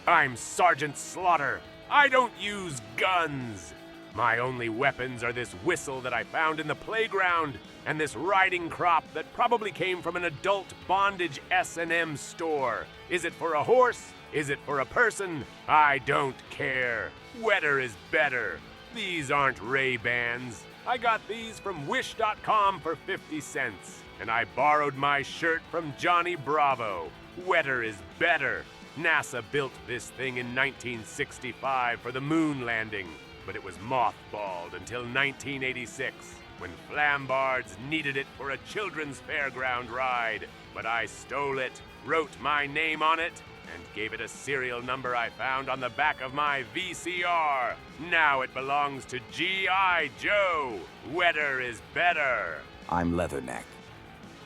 I'm Sergeant Slaughter. I don't use guns. My only weapons are this whistle that I found in the playground and this riding crop that probably came from an adult bondage S&M store. Is it for a horse? Is it for a person? I don't care. Wetter is better. These aren't Ray-Bans. I got these from Wish.com for 50 cents, and I borrowed my shirt from Johnny Bravo. Wetter is better. NASA built this thing in 1965 for the moon landing, but it was mothballed until 1986, when Flambards needed it for a children's fairground ride. But I stole it, wrote my name on it, and gave it a serial number I found on the back of my VCR. Now it belongs to G.I. Joe. Wetter is better. I'm Leatherneck.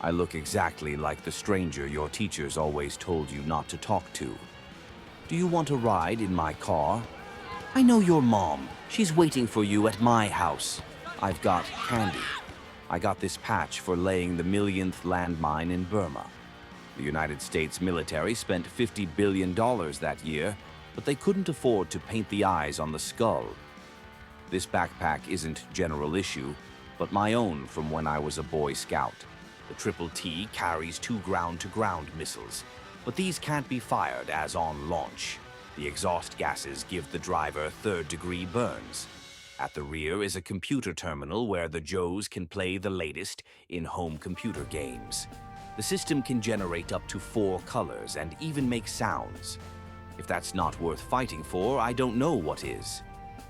I look exactly like the stranger your teachers always told you not to talk to. Do you want a ride in my car? I know your mom. She's waiting for you at my house. I've got candy. I got this patch for laying the millionth landmine in Burma. The United States military spent $50 billion that year, but they couldn't afford to paint the eyes on the skull. This backpack isn't general issue, but my own from when I was a Boy Scout. The Triple T carries 2 ground-to-ground missiles, but these can't be fired as on launch. The exhaust gases give the driver third-degree burns. At the rear is a computer terminal where the Joes can play the latest in home computer games. The system can generate up to 4 colors and even make sounds. If that's not worth fighting for, I don't know what is.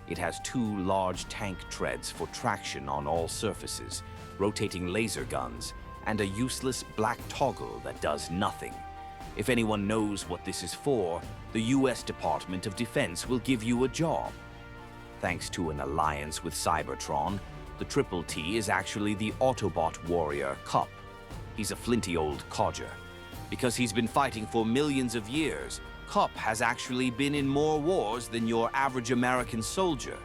It has 2 large tank treads for traction on all surfaces, rotating laser guns, and a useless black toggle that does nothing. If anyone knows what this is for, the US Department of Defense will give you a job. Thanks to an alliance with Cybertron, the Triple T is actually the Autobot warrior KUP. He's a flinty old codger. Because he's been fighting for millions of years, KUP has actually been in more wars than your average American soldier.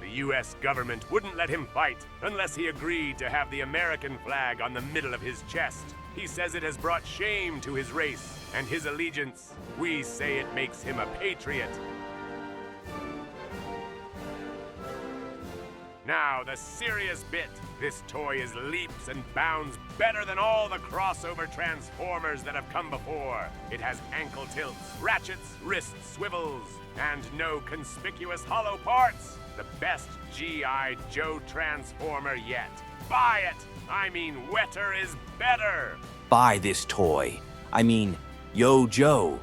The US government wouldn't let him fight unless he agreed to have the American flag on the middle of his chest. He says it has brought shame to his race and his allegiance. We say it makes him a patriot. Now, the serious bit. This toy is leaps and bounds better than all the crossover Transformers that have come before. It has ankle tilts, ratchets, wrist swivels, and no conspicuous hollow parts. The best G.I. Joe Transformer yet. Buy it! I mean, wetter is better! Buy this toy. I mean, Yo Joe.